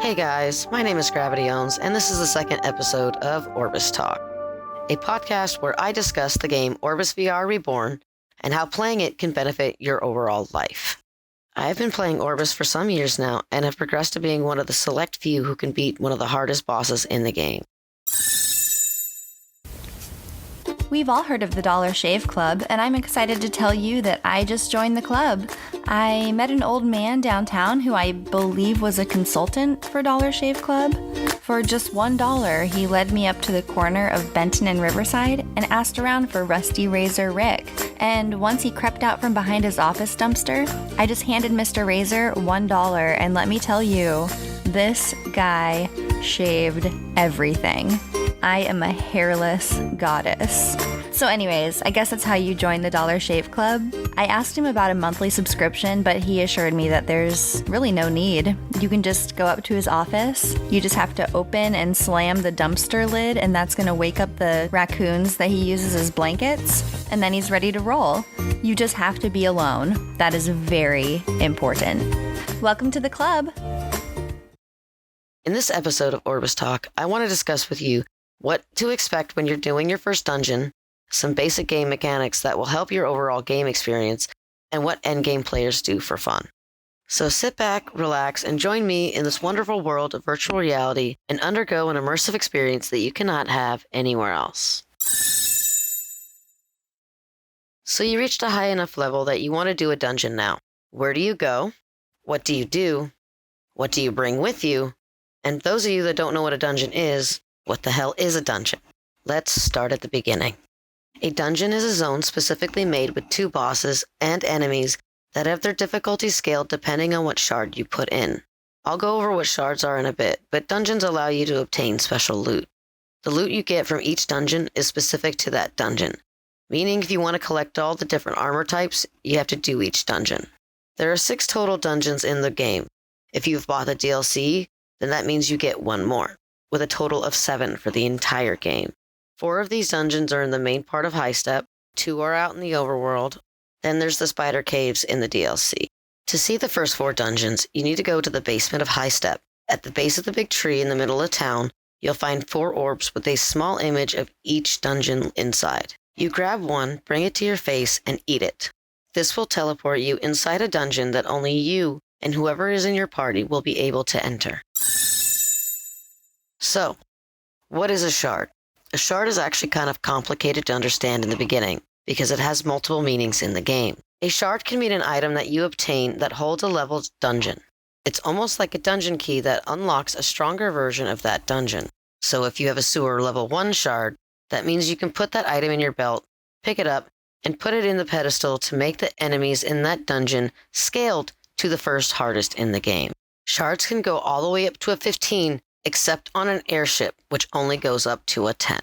Hey guys, my name is Gravity Owns, and this is the second episode of OrbusTalk, a podcast where I discuss the game Orbus VR Reborn and how playing it can benefit your overall life. I've been playing Orbus for some years now and have progressed to being one of the select few who can beat one of the hardest bosses in the game. We've all heard of the Dollar Shave Club, and I'm excited to tell you that I just joined the club. I met an old man downtown who I believe was a consultant for Dollar Shave Club. For just $1, he led me up to the corner of Benton and Riverside and asked around for Rusty Razor Rick. And once he crept out from behind his office dumpster, I just handed Mr. Razor $1, and let me tell you, this guy shaved everything. I am a hairless goddess. So anyways, I guess that's how you join the Dollar Shave Club. I asked him about a monthly subscription, but he assured me that there's really no need. You can just go up to his office. You just have to open and slam the dumpster lid, and that's gonna wake up the raccoons that he uses as blankets, and then he's ready to roll. You just have to be alone. That is very important. Welcome to the club. In this episode of OrbusTalk, I want to discuss with you what to expect when you're doing your first dungeon, some basic game mechanics that will help your overall game experience, and what endgame players do for fun. So sit back, relax, and join me in this wonderful world of virtual reality and undergo an immersive experience that you cannot have anywhere else. So you reached a high enough level that you want to do a dungeon now. Where do you go? What do you do? What do you bring with you? And those of you that don't know what a dungeon is, what the hell is a dungeon? Let's start at the beginning. A dungeon is a zone specifically made with two bosses and enemies that have their difficulty scaled depending on what shard you put in. I'll go over what shards are in a bit, but dungeons allow you to obtain special loot. The loot you get from each dungeon is specific to that dungeon, meaning if you want to collect all the different armor types, you have to do each dungeon. There are 6 total dungeons in the game. If you've bought the DLC, then that means you get 1 more, with a total of 7 for the entire game. 4 of these dungeons are in the main part of High Step, 2 are out in the overworld, then there's the spider caves in the DLC. To see the first 4 dungeons, you need to go to the basement of High Step. At the base of the big tree in the middle of town, you'll find 4 orbs with a small image of each dungeon inside. You grab one, bring it to your face, and eat it. This will teleport you inside a dungeon that only you and whoever is in your party will be able to enter. So, what is a shard? A shard is actually kind of complicated to understand in the beginning, because it has multiple meanings in the game. A shard can mean an item that you obtain that holds a leveled dungeon. It's almost like a dungeon key that unlocks a stronger version of that dungeon. So if you have a sewer level 1 shard, that means you can put that item in your belt, pick it up, and put it in the pedestal to make the enemies in that dungeon scaled to the first hardest in the game. Shards can go all the way up to a 15, except on an airship, which only goes up to a 10.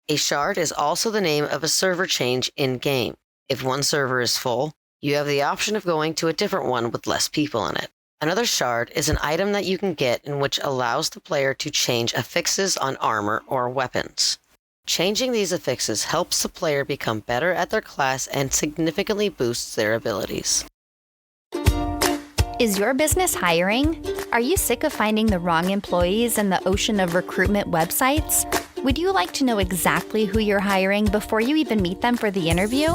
A shard is also the name of a server change in-game. If one server is full, you have the option of going to a different one with less people in it. Another shard is an item that you can get in which allows the player to change affixes on armor or weapons. Changing these affixes helps the player become better at their class and significantly boosts their abilities. Is your business hiring? Are you sick of finding the wrong employees in the ocean of recruitment websites? Would you like to know exactly who you're hiring before you even meet them for the interview?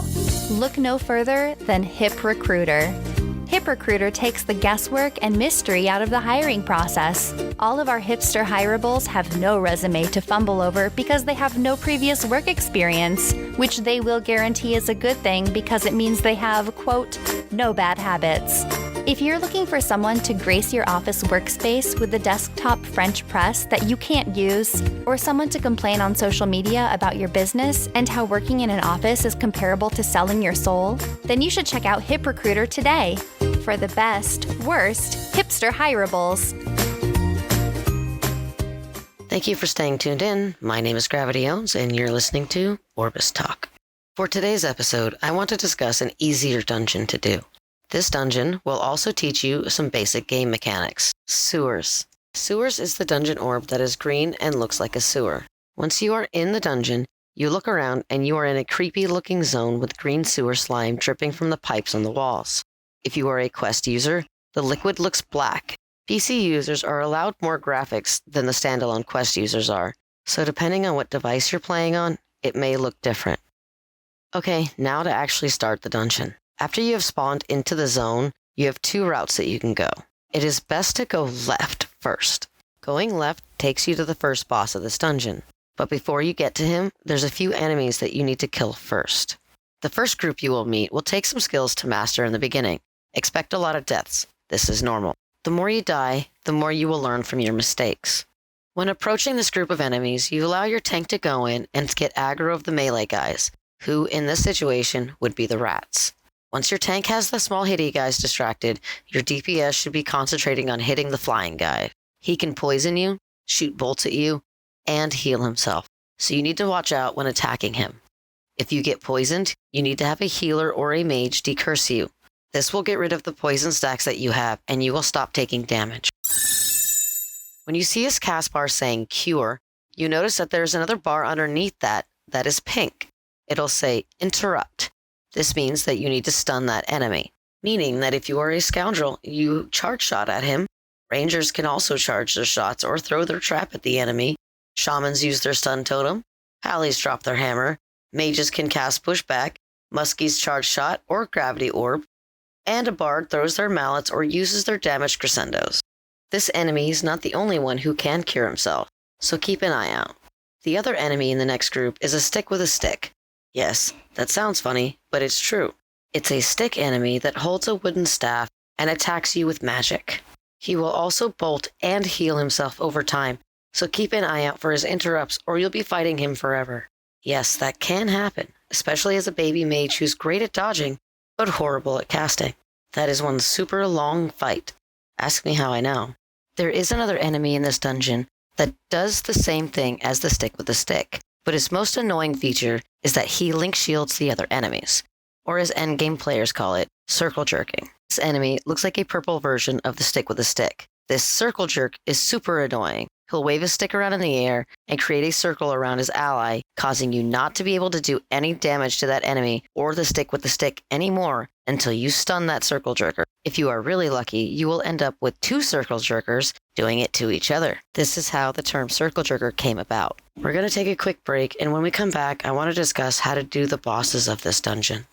Look no further than HipRecruiter. HipRecruiter takes the guesswork and mystery out of the hiring process. All of our hipster hirables have no resume to fumble over because they have no previous work experience, which they will guarantee is a good thing because it means they have, quote, no bad habits. If you're looking for someone to grace your office workspace with a desktop French press that you can't use, or someone to complain on social media about your business and how working in an office is comparable to selling your soul, then you should check out HipRecruiter today for the best, worst hipster hirables. Thank you for staying tuned in. My name is Gravity Owns, and you're listening to OrbusTalk. For today's episode, I want to discuss an easier dungeon to do. This dungeon will also teach you some basic game mechanics. Sewers. Sewers is the dungeon orb that is green and looks like a sewer. Once you are in the dungeon, you look around and you are in a creepy-looking zone with green sewer slime dripping from the pipes on the walls. If you are a quest user, the liquid looks black PC users are allowed more graphics than the standalone Quest users are, so depending on what device you're playing on, it may look different. Okay, now to actually start the dungeon. After you have spawned into the zone, you have 2 routes that you can go. It is best to go left first. Going left takes you to the first boss of this dungeon, but before you get to him, there's a few enemies that you need to kill first. The first group you will meet will take some skills to master in the beginning. Expect a lot of deaths. This is normal. The more you die, the more you will learn from your mistakes. When approaching this group of enemies, you allow your tank to go in and get aggro of the melee guys, who in this situation would be the rats. Once your tank has the small hitty guys distracted, your DPS should be concentrating on hitting the flying guy. He can poison you, shoot bolts at you, and heal himself, so you need to watch out when attacking him. If you get poisoned, you need to have a healer or a mage decurse you. This will get rid of the poison stacks that you have, and you will stop taking damage. When you see his cast bar saying Cure, you notice that there's another bar underneath that is pink. It'll say Interrupt. This means that you need to stun that enemy, meaning that if you are a scoundrel, you charge shot at him. Rangers can also charge their shots or throw their trap at the enemy. Shamans use their stun totem. Hallies drop their hammer. Mages can cast pushback. Muskies charge shot or gravity orb. And a bard throws their mallets or uses their damage crescendos. This enemy is not the only one who can cure himself, so keep an eye out. The other enemy in the next group is a stick with a stick. Yes, that sounds funny, but it's true. It's a stick enemy that holds a wooden staff and attacks you with magic. He will also bolt and heal himself over time, so keep an eye out for his interrupts or you'll be fighting him forever. Yes, that can happen, especially as a baby mage who's great at dodging, but horrible at casting. That is one super long fight. Ask me how I know. There is another enemy in this dungeon that does the same thing as the stick with the stick, but his most annoying feature is that he link shields the other enemies, or as endgame players call it, circle jerking. This enemy looks like a purple version of the stick with a stick. This circle jerk is super annoying. He'll wave his stick around in the air and create a circle around his ally, causing you not to be able to do any damage to that enemy or the stick with the stick anymore until you stun that circle jerker. If you are really lucky, you will end up with 2 circle jerkers doing it to each other. This is how the term circle jerker came about. We're going to take a quick break, and when we come back, I want to discuss how to do the bosses of this dungeon.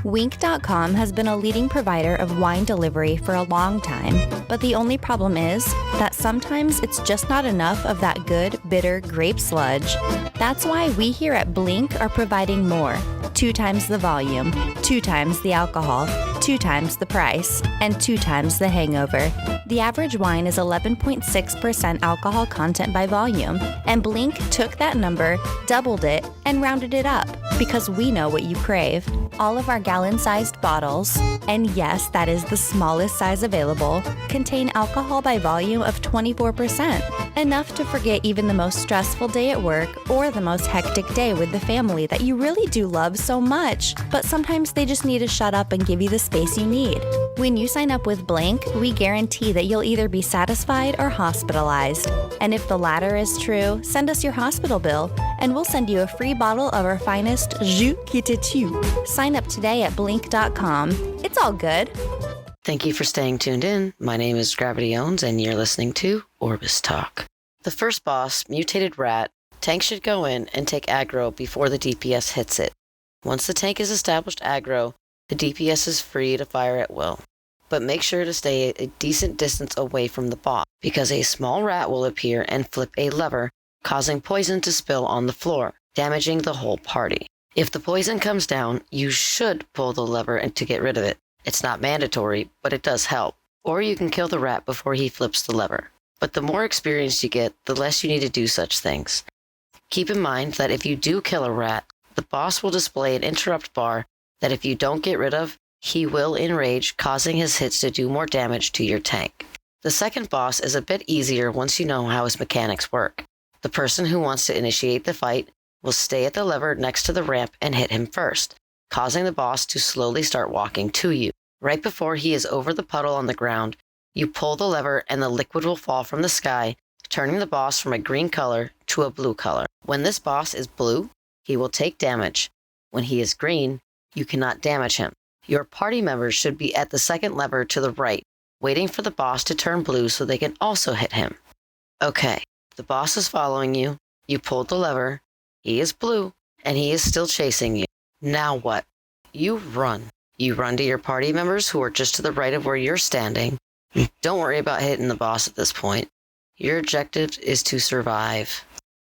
Wink.com has been a leading provider of wine delivery for a long time, but the only problem is that sometimes it's just not enough of that good, bitter grape sludge. That's why we here at Blink are providing more. 2 times the volume, 2 times the alcohol, 2 times the price, and 2 times the hangover. The average wine is 11.6% alcohol content by volume, and Blink took that number, doubled it, and rounded it up because we know what you crave. All of our gallon-sized bottles, and yes, that is the smallest size available, contain alcohol by volume of 24%, enough to forget even the most stressful day at work or the most hectic day with the family that you really do love so much, but sometimes they just need to shut up and give you the space you need. When you sign up with Blink, we guarantee that you'll either be satisfied or hospitalized. And if the latter is true, send us your hospital bill, and we'll send you a free bottle of our finest jus qui te tue. Sign up today at blink.com. It's all good. Thank you for staying tuned in. My name is Gravity Owns, and you're listening to OrbusTalk. The first boss, Mutated Rat, tank should go in and take aggro before the DPS hits it. Once the tank is established aggro, the DPS is free to fire at will. But make sure to stay a decent distance away from the boss, because a small rat will appear and flip a lever, causing poison to spill on the floor, damaging the whole party. If the poison comes down, you should pull the lever to get rid of it. It's not mandatory, but it does help. Or you can kill the rat before he flips the lever. But the more experience you get, the less you need to do such things. Keep in mind that if you do kill a rat, the boss will display an interrupt bar that if you don't get rid of, he will enrage, causing his hits to do more damage to your tank. The second boss is a bit easier once you know how his mechanics work. The person who wants to initiate the fight will stay at the lever next to the ramp and hit him first, causing the boss to slowly start walking to you. Right before he is over the puddle on the ground, you pull the lever and the liquid will fall from the sky, turning the boss from a green color to a blue color. When this boss is blue, he will take damage. When he is green, you cannot damage him. Your party members should be at the second lever to the right, waiting for the boss to turn blue so they can also hit him. Okay, the boss is following you. You pulled the lever. He is blue, and he is still chasing you. Now what? You run. You run to your party members who are just to the right of where you're standing. Don't worry about hitting the boss at this point. Your objective is to survive.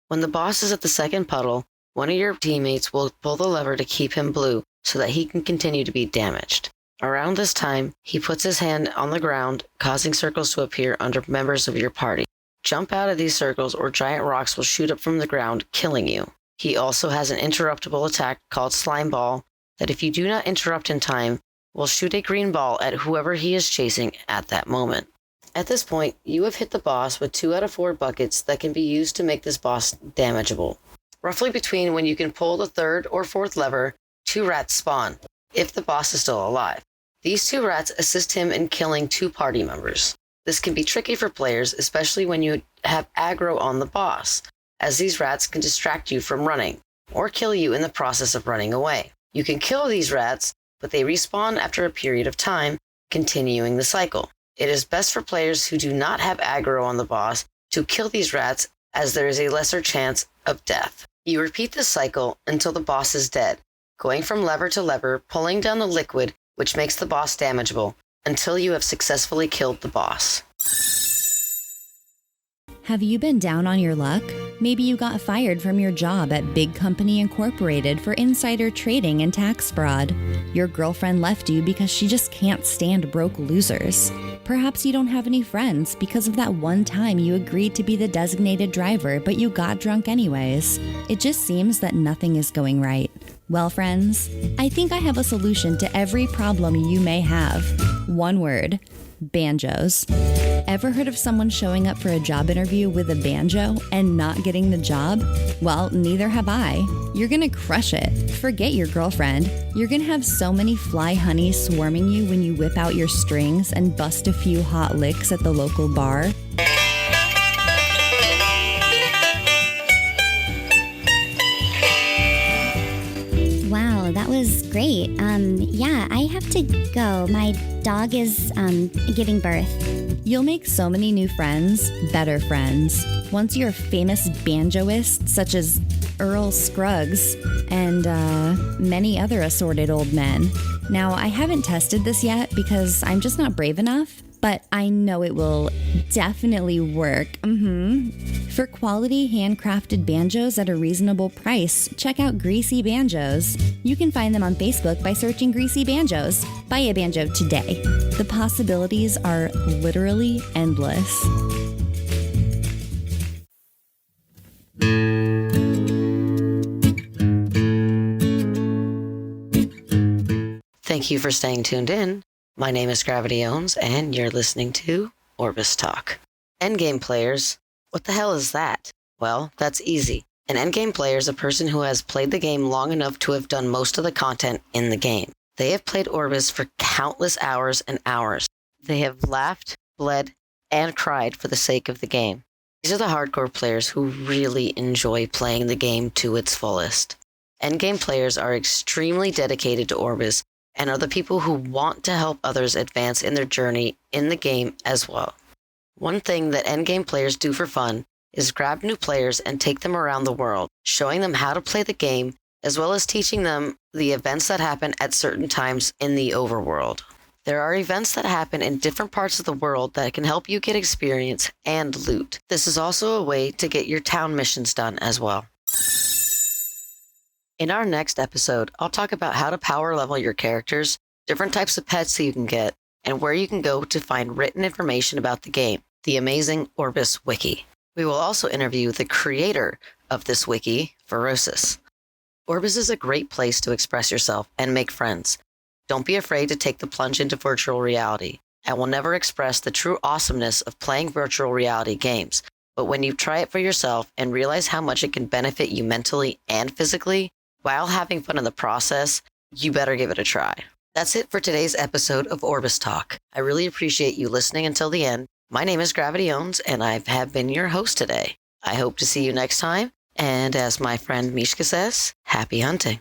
When the boss is at the second puddle, one of your teammates will pull the lever to keep him blue so that he can continue to be damaged. Around this time, he puts his hand on the ground, causing circles to appear under members of your party. Jump out of these circles or giant rocks will shoot up from the ground, killing you. He also has an interruptible attack called Slime Ball that if you do not interrupt in time, will shoot a green ball at whoever he is chasing at that moment. At this point, you have hit the boss with 2 out of 4 buckets that can be used to make this boss damageable. Roughly between when you can pull the 3rd or 4th lever, 2 rats spawn, if the boss is still alive. These 2 rats assist him in killing 2 party members. This can be tricky for players, especially when you have aggro on the boss, as these rats can distract you from running, or kill you in the process of running away. You can kill these rats, but they respawn after a period of time, continuing the cycle. It is best for players who do not have aggro on the boss to kill these rats, as there is a lesser chance of death. You repeat this cycle until the boss is dead, going from lever to lever, pulling down the liquid, which makes the boss damageable, until you have successfully killed the boss. Have you been down on your luck? Maybe you got fired from your job at Big Company Incorporated for insider trading and tax fraud. Your girlfriend left you because she just can't stand broke losers. Perhaps you don't have any friends because of that one time you agreed to be the designated driver, but you got drunk anyways. It just seems that nothing is going right. Well, friends, I think I have a solution to every problem you may have. One word: banjos. Ever heard of someone showing up for a job interview with a banjo and not getting the job? Well, neither have I. You're gonna crush it. Forget your girlfriend. You're gonna have so many fly honeys swarming you when you whip out your strings and bust a few hot licks at the local bar. Wow, that was great. Yeah, I have to go. My dog is giving birth. You'll make so many new friends, better friends, once you're a famous banjoist such as Earl Scruggs and many other assorted old men. Now, I haven't tested this yet because I'm just not brave enough, but I know it will definitely work. For quality handcrafted banjos at a reasonable price, check out Greasy Banjos. You can find them on Facebook by searching Greasy Banjos. Buy a banjo today. The possibilities are literally endless. Thank you for staying tuned in. My name is Gravity Owns, and you're listening to OrbusTalk. Endgame players. What the hell is that? Well, that's easy. An endgame player is a person who has played the game long enough to have done most of the content in the game. They have played Orbus for countless hours and hours. They have laughed, bled, and cried for the sake of the game. These are the hardcore players who really enjoy playing the game to its fullest. Endgame players are extremely dedicated to Orbus and are the people who want to help others advance in their journey in the game as well. One thing that endgame players do for fun is grab new players and take them around the world, showing them how to play the game, as well as teaching them the events that happen at certain times in the overworld. There are events that happen in different parts of the world that can help you get experience and loot. This is also a way to get your town missions done as well. In our next episode, I'll talk about how to power level your characters, different types of pets that you can get, and where you can go to find written information about the game, the amazing Orbus Wiki. We will also interview the creator of this wiki, Ferocis. Orbus is a great place to express yourself and make friends. Don't be afraid to take the plunge into virtual reality. I will never express the true awesomeness of playing virtual reality games, but when you try it for yourself and realize how much it can benefit you mentally and physically, while having fun in the process, you better give it a try. That's it for today's episode of OrbusTalk. I really appreciate you listening until the end. My name is Gravity Owns, and I have been your host today. I hope to see you next time, and as my friend Mishka says, happy hunting.